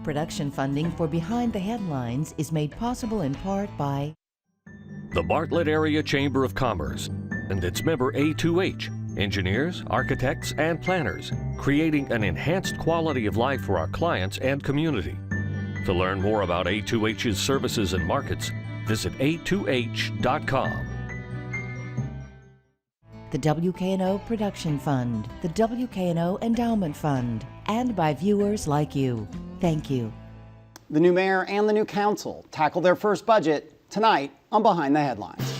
Production funding for Behind the Headlines is made possible in part by the Bartlett Area Chamber of Commerce and its member A2H, engineers, architects, and planners, creating an enhanced quality of life for our clients and community. To learn more about A2H's services and markets, visit a2h.com. The WKNO Production Fund, the WKNO Endowment Fund, and by viewers like you. Thank you. The new mayor and the new council tackle their first budget tonight on Behind the Headlines.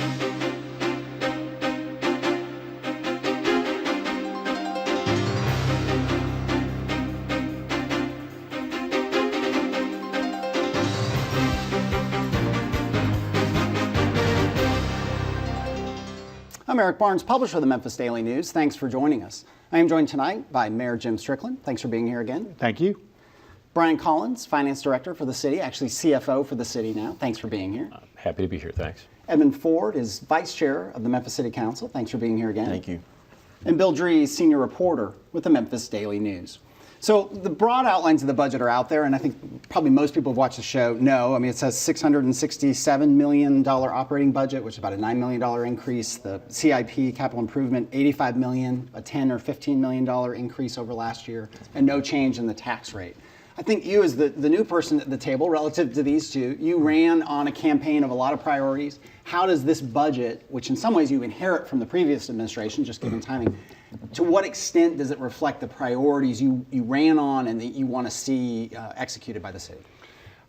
I'm Eric Barnes, publisher of the Memphis Daily News. Thanks for joining us. I am joined tonight by Mayor Jim Strickland. Thanks for being here again. Thank you. Brian Collins, Finance Director for the city, actually CFO for the city now. Thanks for being here. Happy to be here, thanks. Edmund Ford is Vice Chair of the Memphis City Council. Thanks for being here again. Thank you. And Bill Dries, Senior Reporter with the Memphis Daily News. So the broad outlines of the budget are out there, and I think probably most people who've watched the show know. I mean, it says $667 million operating budget, which is about a $9 million increase. The CIP, capital improvement, $85 million, a $10 or $15 million increase over last year, and no change in the tax rate. I think you, as the new person at the table relative to these two, you ran on a campaign of a lot of priorities. How does this budget, which in some ways you inherit from the previous administration, just given timing, to what extent does it reflect the priorities you ran on and that you want to see executed by the city?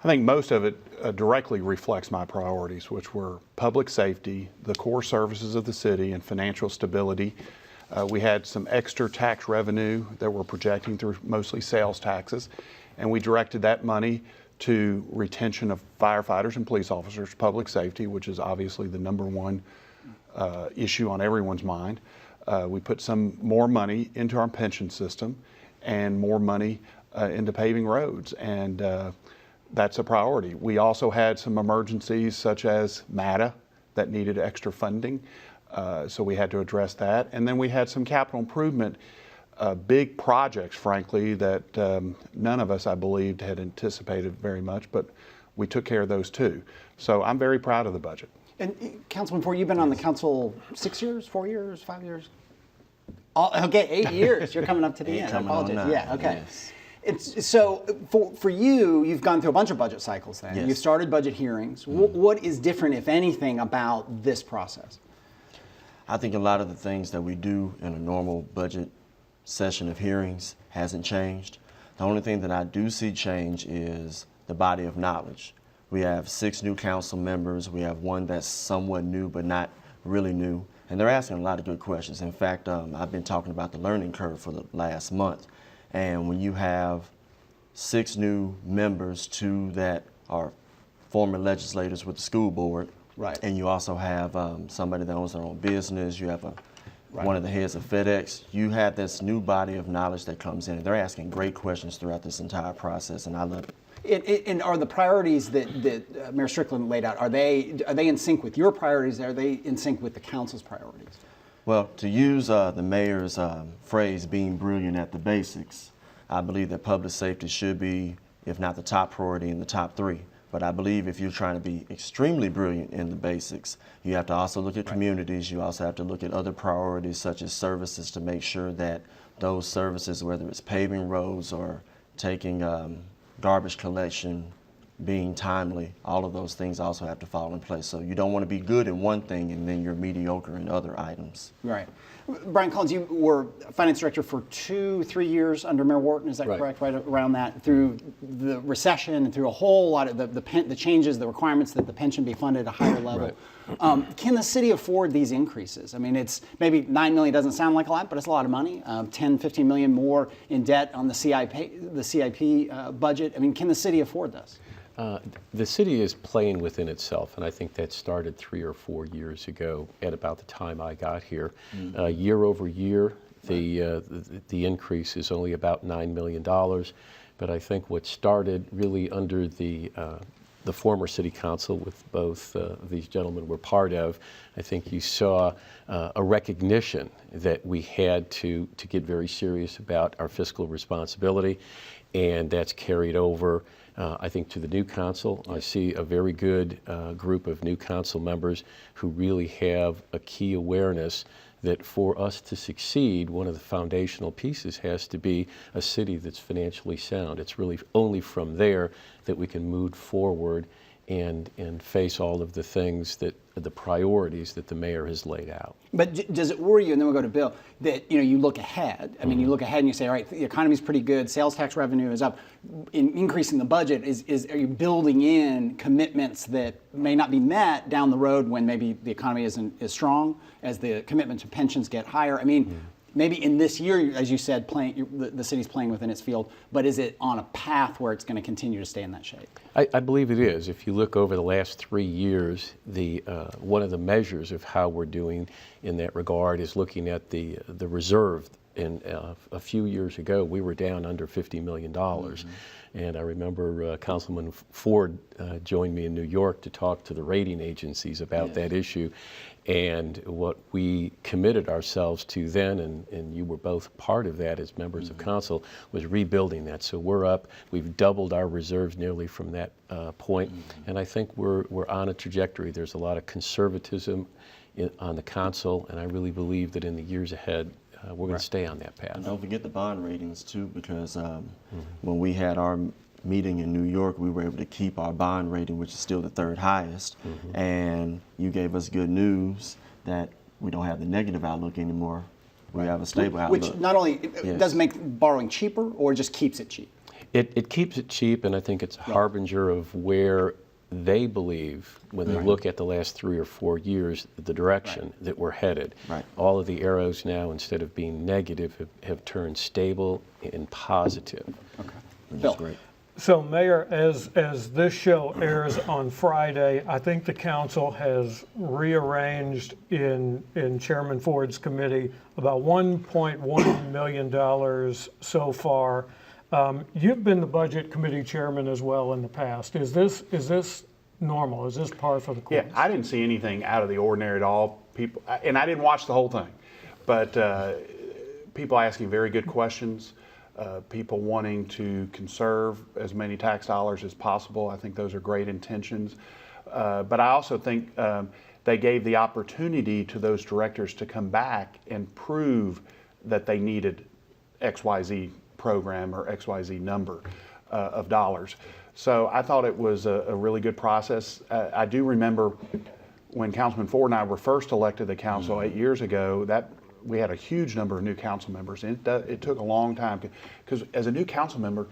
I think most of it directly reflects my priorities, which were public safety, the core services of the city, and financial stability. We had some extra tax revenue that we're projecting through mostly sales taxes, and we directed that money to retention of firefighters and police officers, public safety, which is obviously the number one issue on everyone's mind. We put some more money into our pension system and more money into paving roads, and that's a priority. We also had some emergencies such as MATA that needed extra funding, so we had to address that. And then we had some capital improvement, big projects, frankly, that none of us, I believed, had anticipated very much, but we took care of those too. So I'm very proud of the budget. And Councilman Ford, you've been on the council 6 years, 4 years, 5 years? Okay, 8 years. You're coming up to the end. I apologize. Yeah, okay. Yes. So for you, you've gone through a bunch of budget cycles then. Yes. You've started budget hearings. Mm-hmm. What is different, if anything, about this process? I think a lot of the things that we do in a normal budget session of hearings hasn't changed. The only thing that I do see change is the body of knowledge. We have 6 new council members. We have one that's somewhat new but not really new. And they're asking a lot of good questions. In fact, I've been talking about the learning curve for the last month. And when you have 6 new members, 2 that are former legislators with the school board, right, and you also have somebody that owns their own business, you have one of the heads of FedEx, you have this new body of knowledge that comes in. They're asking great questions throughout this entire process, and I love it. And are the priorities that Mayor Strickland laid out, are they in sync with your priorities? Are they in sync with the council's priorities? Well, to use the mayor's phrase, being brilliant at the basics, I believe that public safety should be, if not the top priority, in the top 3. But I believe if you're trying to be extremely brilliant in the basics, you have to also look at communities. You also have to look at other priorities such as services to make sure that those services, whether it's paving roads or taking garbage collection, being timely, all of those things also have to fall in place. So you don't want to be good in one thing and then you're mediocre in other items. Right. Brian Collins, you were finance director for 2-3 years under Mayor Wharton, is that correct? Right around that, through the recession and through a whole lot of the changes, the requirements that the pension be funded at a higher level. Right. Can the city afford these increases? I mean, it's maybe $9 million doesn't sound like a lot, but it's a lot of money. 10, 15 million more in debt on the CIP budget. I mean, can the city afford this? The city is playing within itself, and I think that started 3 or 4 years ago at about the time I got here. Year over year, the increase is only about $9 million, but I think what started really under the former city council, with both these gentlemen were part of, I think you saw a recognition that we had to get very serious about our fiscal responsibility. and that's carried over, I think, to the new council. I see a very good group of new council members who really have a key awareness that for us to succeed, one of the foundational pieces has to be a city that's financially sound. It's really only from there that we can move forward and face all of the things that, the priorities that the mayor has laid out. But does it worry you, and then we'll go to Bill, that you look ahead? I mean, you look ahead and you say, all right, the economy's pretty good, sales tax revenue is up. In increasing the budget, are you building in commitments that may not be met down the road when maybe the economy isn't as strong, as the commitment to pensions get higher? I mean, maybe in this year, as you said, the city's playing within its field, but is it on a path where it's going to continue to stay in that shape? I believe it is. If you look over the last 3 years, one of the measures of how we're doing in that regard is looking at the reserve. And a few years ago, we were down under $50 million. And I remember Councilman Ford joined me in New York to talk to the rating agencies about that issue. And what we committed ourselves to then, and you were both part of that as members of council, was rebuilding that. So we're up, we've doubled our reserves nearly from that point. And I think we're on a trajectory. There's a lot of conservatism on the council, and I really believe that in the years ahead, we're going to stay on that path. And don't forget the bond ratings too, because when we had our meeting in New York, we were able to keep our bond rating, which is still the third highest. And you gave us good news that we don't have the negative outlook anymore. We have a stable outlook. Which not only does make borrowing cheaper, or just keeps it cheap? It keeps it cheap, and I think it's a harbinger of where they believe, when they look at the last 3 or 4 years, the direction that we're headed. All of the arrows now, instead of being negative, have turned stable and positive. Bill. Great. So, Mayor, as this show airs on Friday, I think the council has rearranged in Chairman Ford's committee about $1.1 million so far. You've been the budget committee chairman as well in the past. Is this normal? Is this par for the course? Yeah, I didn't see anything out of the ordinary at all. People, and I didn't watch the whole thing, but people asking very good questions. People wanting to conserve as many tax dollars as possible. I think those are great intentions. But I also think they gave the opportunity to those directors to come back and prove that they needed XYZ program or XYZ number of dollars. So I thought it was a really good process. I do remember when Councilman Ford and I were first elected to the council 8 years ago, that we had a huge number of new council members, and it took a long time, because as a new council member,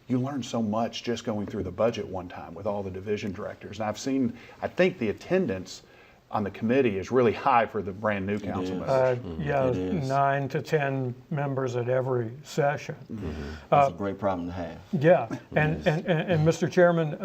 you learn so much just going through the budget one time with all the division directors. And I think the attendance on the committee is really high for the brand new council members. 9 to 10 members at every session. That's a great problem to have. Yeah, and Mr. Chairman,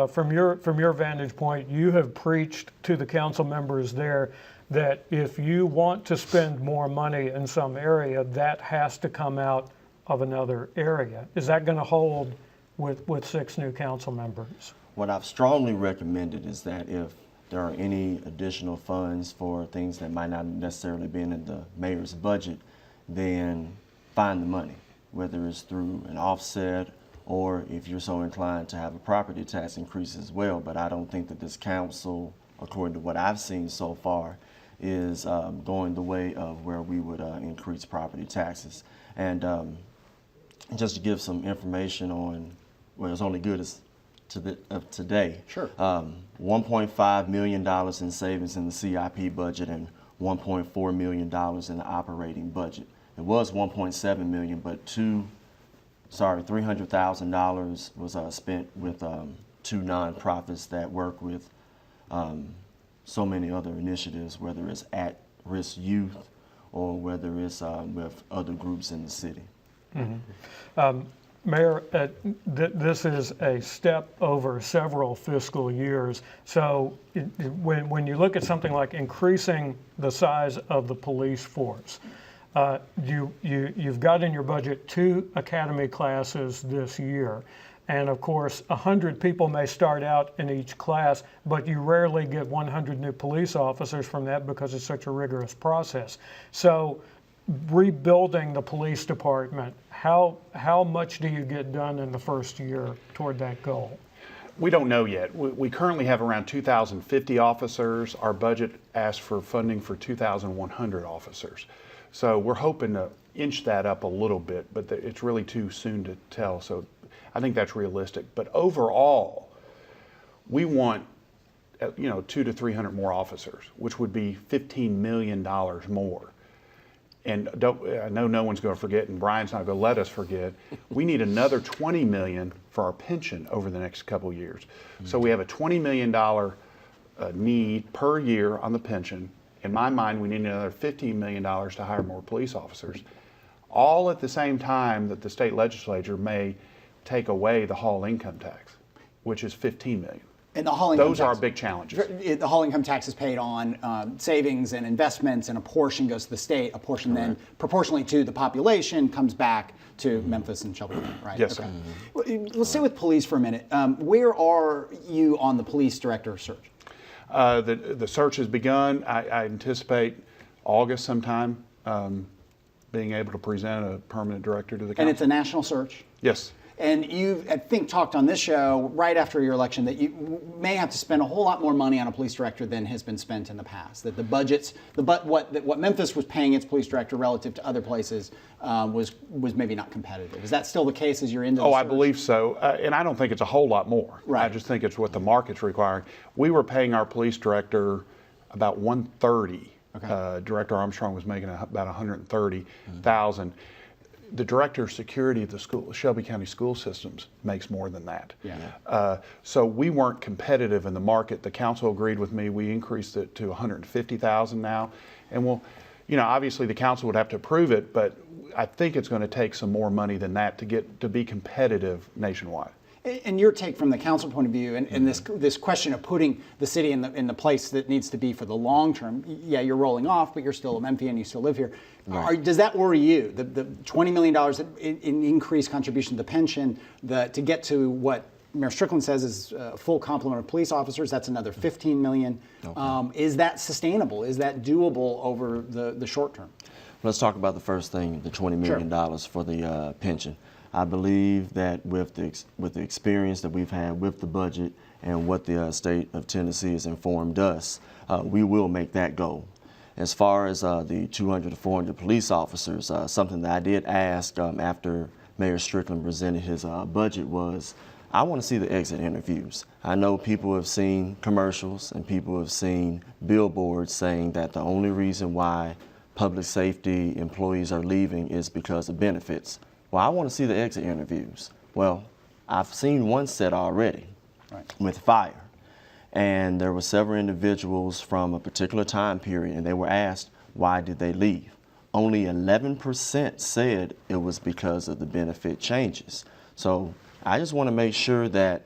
from your vantage point, you have preached to the council members there that if you want to spend more money in some area, that has to come out of another area. Is that going to hold with 6 new council members? What I've strongly recommended is that if there are any additional funds for things that might not necessarily be in the mayor's budget, then find the money, whether it's through an offset or if you're so inclined to have a property tax increase as well. But I don't think that this council, according to what I've seen so far, is going the way of where we would increase property taxes. And just to give some information on, well, it's only good as of today. Sure. $1.5 million in savings in the CIP budget and $1.4 million in the operating budget. It was $1.7 million, but $300,000 was spent with 2 nonprofits that work with so many other initiatives, whether it's at-risk youth or whether it's with other groups in the city. Mayor, this is a step over several fiscal years. So when you look at something like increasing the size of the police force, you've got in your budget 2 academy classes this year. And of course, 100 people may start out in each class, but you rarely get 100 new police officers from that because it's such a rigorous process. So rebuilding the police department, how much do you get done in the first year toward that goal? We don't know yet. We currently have around 2,050 officers. Our budget asks for funding for 2,100 officers. So we're hoping to inch that up a little bit, but it's really too soon to tell. So I think that's realistic. But overall, we want 200 to 300 more officers, which would be $15 million more. And I know no one's going to forget, and Brian's not going to let us forget, we need another $20 million for our pension over the next couple years. So we have a $20 million need per year on the pension. In my mind, we need another $15 million to hire more police officers, all at the same time that the state legislature may take away the Hall income tax, which is $15 million. And the Hall income Those are our tax- big challenges. The Hall income tax is paid on savings and investments, and a portion goes to the state. A portion then, proportionally to the population, comes back to Memphis and Shelby County, right? Yes, Okay. Let's stay with police for a minute. Where are you on the police director search? The search has begun. I anticipate August sometime being able to present a permanent director to the council. And it's a national search? Yes. And you, I think, talked on this show right after your election that you may have to spend a whole lot more money on a police director than has been spent in the past. That the budgets, what Memphis was paying its police director relative to other places was maybe not competitive. Is that still the case as you're into the I search? believe so. And I don't think it's a whole lot more. Right. I just think it's what the market's requiring. We were paying our police director about $130. Okay. Director Armstrong was making about $130,000. The director of security of the Shelby County school systems makes more than that. Yeah. So we weren't competitive in the market. The council agreed with me. We increased it to $150,000 now, and we'll, obviously the council would have to approve it, but I think it's going to take some more money than that to be competitive nationwide. And your take from the council point of view, and this question of putting the city in the place that needs to be for the long term. Yeah, you're rolling off, but you're still a Memphian, you still live here. Right. Does that worry you? The $20 million in increased contribution to the pension, to get to what Mayor Strickland says is a full complement of police officers, that's another $15 million. Okay. Is that sustainable? Is that doable over the short term? Let's talk about the first thing, the $20 million for the pension. I believe that with the experience that we've had with the budget and what the state of Tennessee has informed us, we will make that goal. As far as the 200 to 400 police officers, something that I did ask after Mayor Strickland presented his budget was, I want to see the exit interviews. I know people have seen commercials and people have seen billboards saying that the only reason why public safety employees are leaving is because of benefits. Well, I want to see the exit interviews. Well, I've seen one set already with fire. And there were several individuals from a particular time period, and they were asked, why did they leave? Only 11% said it was because of the benefit changes. So I just want to make sure that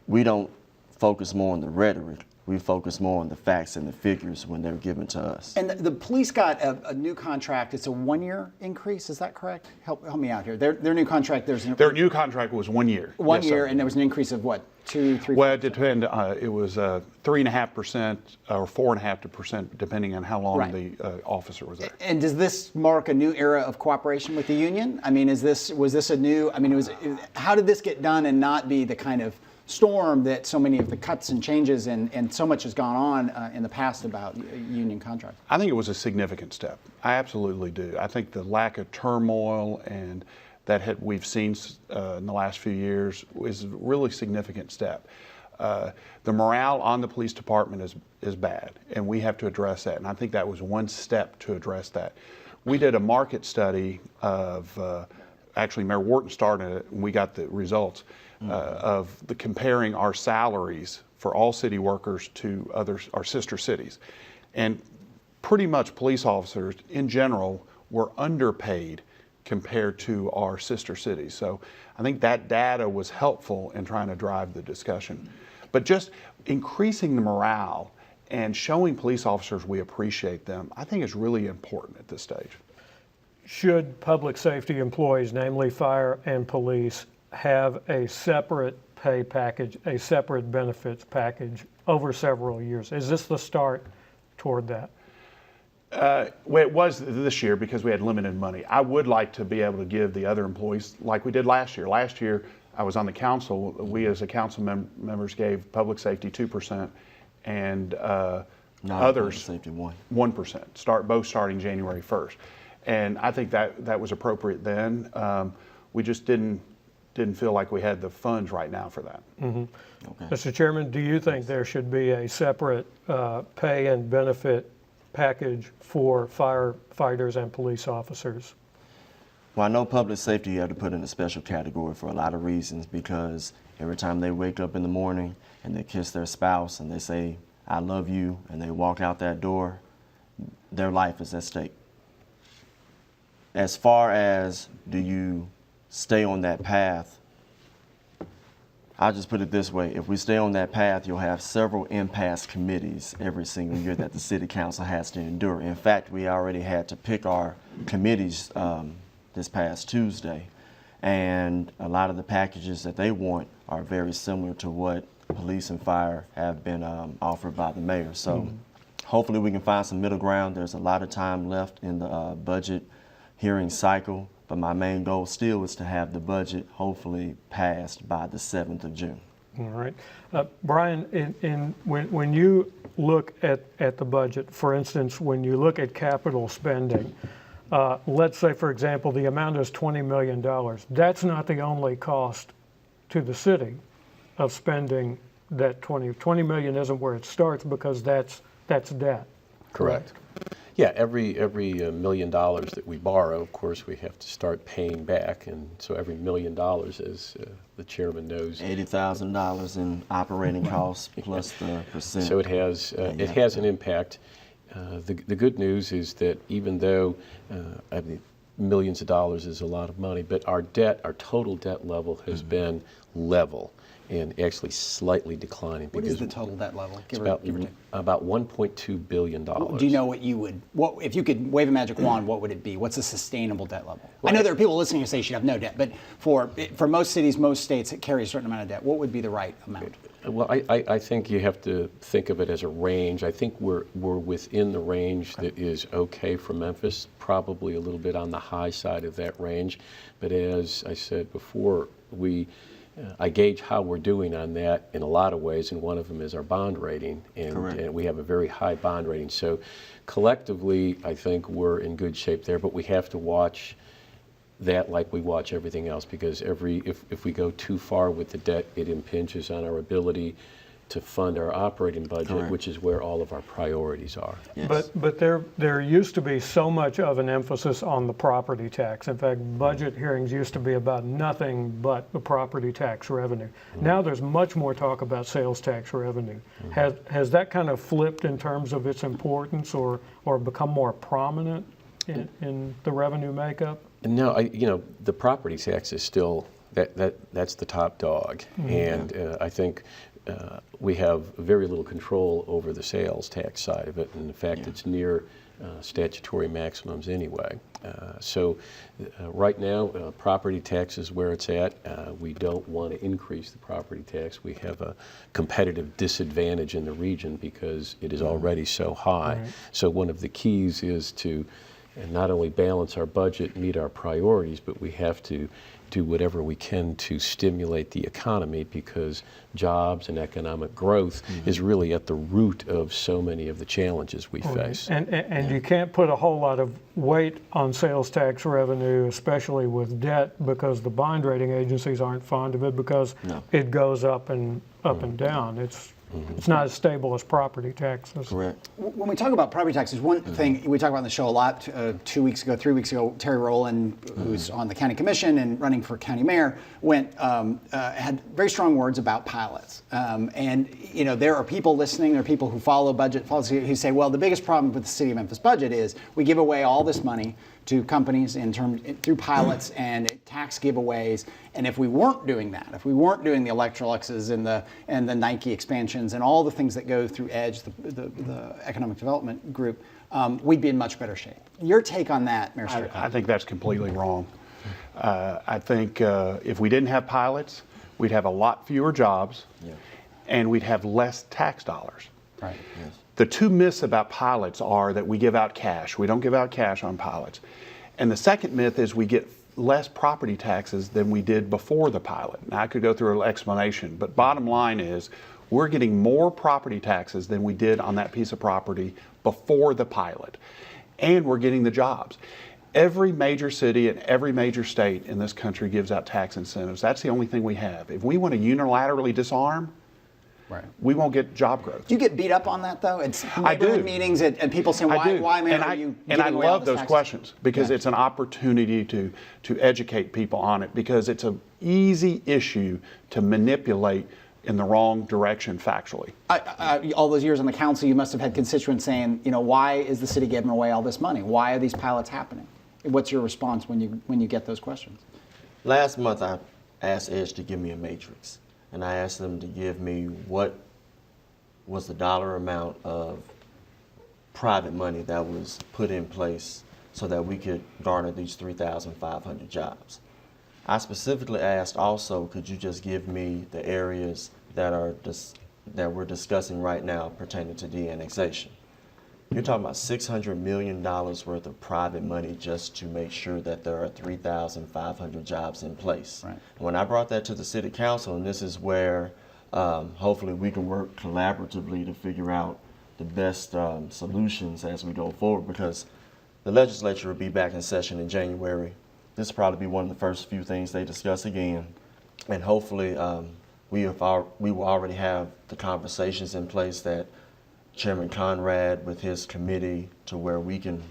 we don't focus more on the rhetoric. We focus more on the facts and the figures when they're given to us. And the police got a new contract. It's a 1-year increase. Is that correct? Help me out here. Their new contract. Their new contract was 1 year. One Yes, year, sir. and there was an increase of what, 2, 3? Well, it depended. It was 3.5% or 4.5%, depending on how long the officer was there. And does this mark a new era of cooperation with the union? I mean, was this a new? I mean, how did this get done and not be the kind of storm that so many of the cuts and changes and so much has gone on in the past about union contracts? I think it was a significant step. I absolutely do. I think the lack of turmoil and that we've seen in the last few years is a really significant step. The morale on the police department is bad, and we have to address that. And I think that was one step to address that. We did a market study of, actually Mayor Wharton started it, and we got the results. Of comparing our salaries for all city workers to our sister cities. And pretty much police officers in general were underpaid compared to our sister cities. So I think that data was helpful in trying to drive the discussion. But just increasing the morale and showing police officers we appreciate them, I think is really important at this stage. Should public safety employees, namely fire and police, have a separate pay package, a separate benefits package over several years? Is this the start toward that? Well, it was this year because we had limited money. I would like to be able to give the other employees like we did last year. Last year, I was on the council. We as a council members gave public safety 2% and others Safety 1%, both starting January 1st. And I think that was appropriate then. We just didn't feel like we had the funds right now for that. Mr. Chairman, do you think there should be a separate pay and benefit package for firefighters and police officers? Well, I know public safety you have to put in a special category for a lot of reasons, because every time they wake up in the morning and they kiss their spouse and they say, "I love you," and they walk out that door, their life is at stake. As far as do you stay on that path, I'll just put it this way. If we stay on that path, you'll have several impasse committees every single year that the city council has to endure. In fact, we already had to pick our committees this past Tuesday, and a lot of the packages that they want are very similar to what police and fire have been offered by the mayor. So hopefully we can find some middle ground. There's a lot of time left in the budget hearing cycle, but my main goal still is to have the budget hopefully passed by the 7th of June. All right. Brian, when you look at the budget, for instance, when you look at capital spending, let's say, for example, the amount is $20 million. That's not the only cost to the city of spending that 20 million isn't where it starts, because that's debt. Correct. Yeah, every $1 million that we borrow, of course, we have to start paying back, and so every $1 million, as the chairman knows, $80,000 in operating costs plus the percent. so it has an impact. The good news is that even though I mean, millions of dollars is a lot of money, but our total debt level has been level and actually slightly declining. What is the total debt level? It's about $1.2 billion. Do you know what if you could wave a magic wand, what would it be? What's a sustainable debt level? I know there are people listening who say you should have no debt, but for most cities, most states, it carries a certain amount of debt. What would be the right amount? Well, I think you have to think of it as a range. I think we're within the range that is okay for Memphis, probably a little bit on the high side of that range. But as I said before, I gauge how we're doing on that in a lot of ways, and one of them is our bond rating, and we have a very high bond rating. So collectively, I think we're in good shape there, but we have to watch that like we watch everything else, because if we go too far with the debt, it impinges on our ability to fund our operating budget, which is where all of our priorities are. Yes. But there used to be so much of an emphasis on the property tax. In fact, budget hearings used to be about nothing but the property tax revenue. Now there's much more talk about sales tax revenue. Has that kind of flipped in terms of its importance, or become more prominent in the revenue makeup? No, the property tax is still that's the top dog, and I think we have very little control over the sales tax side of it, and in fact, it's near statutory maximums anyway. So right now, property tax is where it's at. We don't want to increase the property tax. We have a competitive disadvantage in the region because it is already so high. So one of the keys is to not only balance our budget, meet our priorities, but we have to do whatever we can to stimulate the economy, because jobs and economic growth is really at the root of so many of the challenges we face. And you can't put a whole lot of weight on sales tax revenue, especially with debt, because the bond rating agencies aren't fond of it, because it goes up and down. It's not as stable as property taxes. Correct. When we talk about property taxes, one thing we talk about on the show a lot, 3 weeks ago, Terry Rowland, who's on the county commission and running for county mayor, had very strong words about pilots. And there are people listening, there are people who follow budget policy who say, well, the biggest problem with the city of Memphis budget is we give away all this money to companies through pilots and tax giveaways. And if we weren't doing that, if we weren't doing the Electroluxes and the Nike expansions and all the things that go through EDGE, the Economic Development Group, we'd be in much better shape. Your take on that, Mayor Strickland? I think that's completely wrong. I think if we didn't have pilots, we'd have a lot fewer jobs, and we'd have less tax dollars. Right. Yes. The two myths about pilots are that we give out cash. We don't give out cash on pilots. And the second myth is we get less property taxes than we did before the pilot. Now, I could go through an explanation, but bottom line is we're getting more property taxes than we did on that piece of property before the pilot. And we're getting the jobs. Every major city and every major state in this country gives out tax incentives. That's the only thing we have. If we want to unilaterally disarm, we won't get job growth. Do you get beat up on that, though? It's I do. neighborhood meetings and people say, why man, are you And I giving away all love this those tax? questions because it's an opportunity to educate people on it, because it's an easy issue to manipulate in the wrong direction factually. All those years on the council, you must have had constituents saying, why is the city giving away all this money? Why are these pilots happening? What's your response when you get those questions? Last month, I asked Edge to give me a matrix, and I asked them to give me what was the dollar amount of private money that was put in place so that we could garner these 3,500 jobs. I specifically asked also, could you just give me the areas that we're discussing right now pertaining to de-annexation? You're talking about $600 million worth of private money just to make sure that there are 3,500 jobs in place. Right. When I brought that to the city council, and this is where hopefully we can work collaboratively to figure out the best solutions as we go forward, because the legislature will be back in session in January. This will probably be one of the first few things they discuss again. And hopefully we will already have the conversations in place that Chairman Conrad with his committee, to where we can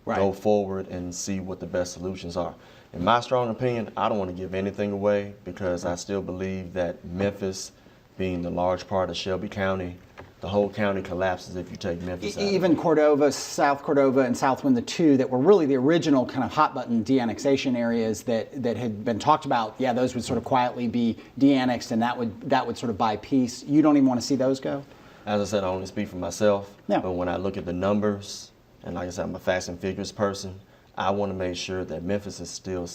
go forward and see what the best solutions are. In my strong opinion, I don't want to give anything away, because I still believe that Memphis, being the large part of Shelby County, the whole county collapses if you take Memphis out. Even Cordova, South Cordova, and Southwind, the two that were really the original kind of hot button de-annexation areas that had been talked about, those would sort of quietly be de-annexed, and that would sort of buy peace. You don't even want to see those go? As I said, I only speak for myself, Yeah. but when I look at the numbers, and like I said, I'm a facts and figures person, I want to make sure that Memphis is still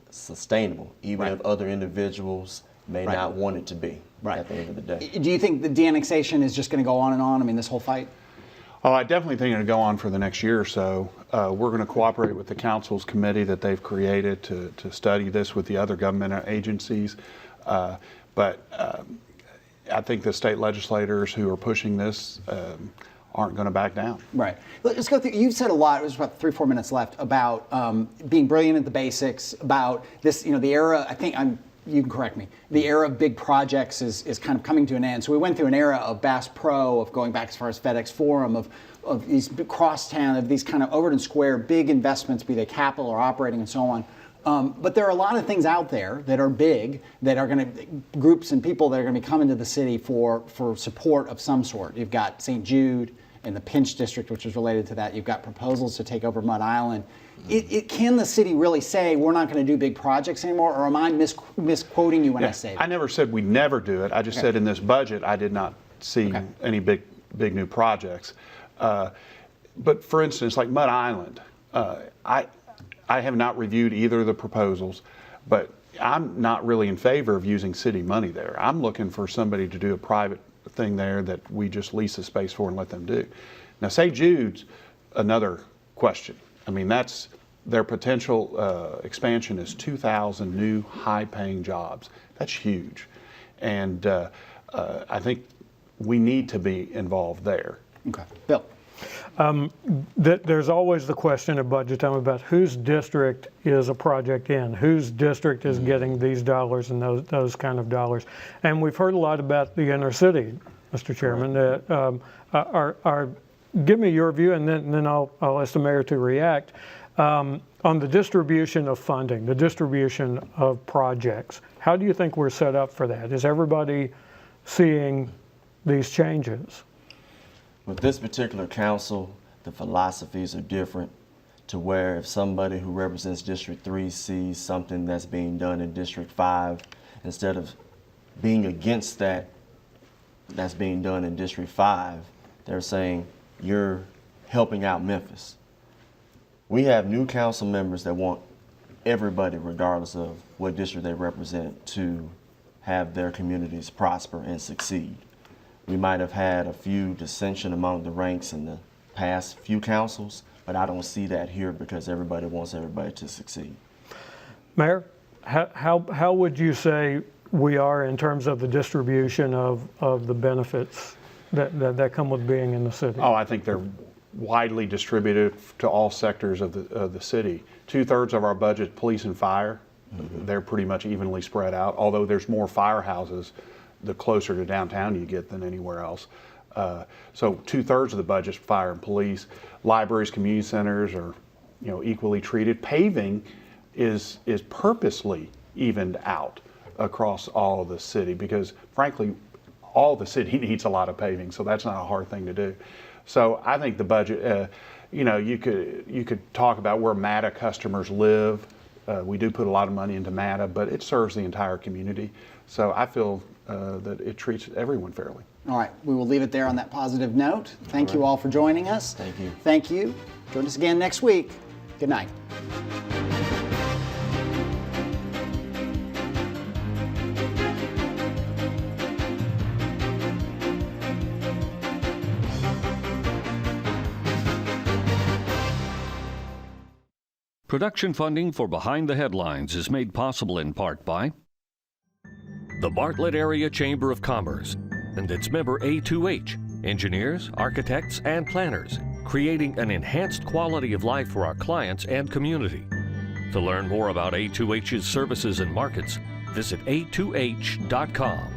sustainable, even if other individuals may not want it to be at the end of the day. Do you think the de-annexation is just going to go on and on? I mean, this whole fight? Oh, I definitely think it'll go on for the next year or so. We're going to cooperate with the council's committee that they've created to study this with the other government agencies. But I think the state legislators who are pushing this aren't going to back down. Right. Let's go through. You've said a lot. There's about 3-4 minutes left about being brilliant at the basics. About this, the era. I think you can correct me. The era of big projects is kind of coming to an end. So we went through an era of Bass Pro, of going back as far as FedEx Forum, of these crosstown, of these kind of Overton Square big investments, be they capital or operating and so on. But there are a lot of things out there that are big, that are going to, groups and people that are going to be coming to the city for support of some sort. You've got St. Jude in the Pinch District, which is related to that. You've got proposals to take over Mud Island. Can the city really say we're not going to do big projects anymore, or am I misquoting you when I say that? I never said we never do it. I just said in this budget I did not see any big new projects. But for instance, like Mud Island, I have not reviewed either of the proposals, but I'm not really in favor of using city money there. I'm looking for somebody to do a private thing there that we just lease the space for and let them do. Now, St. Jude's another question. I mean, that's their potential expansion is 2,000 new high-paying jobs. That's huge, and I think we need to be involved there. Okay, Bill. There's always the question at budget time about whose district is a project in, whose district is getting these dollars and those kind of dollars. And we've heard a lot about the inner city, Mr. Chairman. Give me your view, and then I'll ask the mayor to react on the distribution of funding, the distribution of projects. How do you think we're set up for that? Is everybody seeing these changes? With this particular council, the philosophies are different, to where if somebody who represents District 3 sees something that's being done in District 5, instead of being against that's being done in District 5, they're saying, you're helping out Memphis. We have new council members that want everybody, regardless of what district they represent, to have their communities prosper and succeed. We might have had a few dissension among the ranks in the past few councils, but I don't see that here because everybody wants everybody to succeed. Mayor, how would you say we are in terms of the distribution of the benefits that come with being in the city? Oh, I think they're widely distributed to all sectors of the city. 2/3 of our budget, police and fire, they're pretty much evenly spread out, although there's more firehouses the closer to downtown you get than anywhere else. So 2/3 of the budget's fire and police. Libraries, community centers are, equally treated. Paving is purposely evened out across all of the city because, frankly, all the city needs a lot of paving, so that's not a hard thing to do. So I think the budget, you could talk about where MATA customers live. We do put a lot of money into MATA, but it serves the entire community. So I feel that it treats everyone fairly. All right, we will leave it there on that positive note. Thank you all for joining us. Thank you. Thank you. Join us again next week. Good night. Production funding for Behind the Headlines is made possible in part by the Bartlett Area Chamber of Commerce and its member A2H, engineers, architects, and planners, creating an enhanced quality of life for our clients and community. To learn more about A2H's services and markets, visit a2h.com.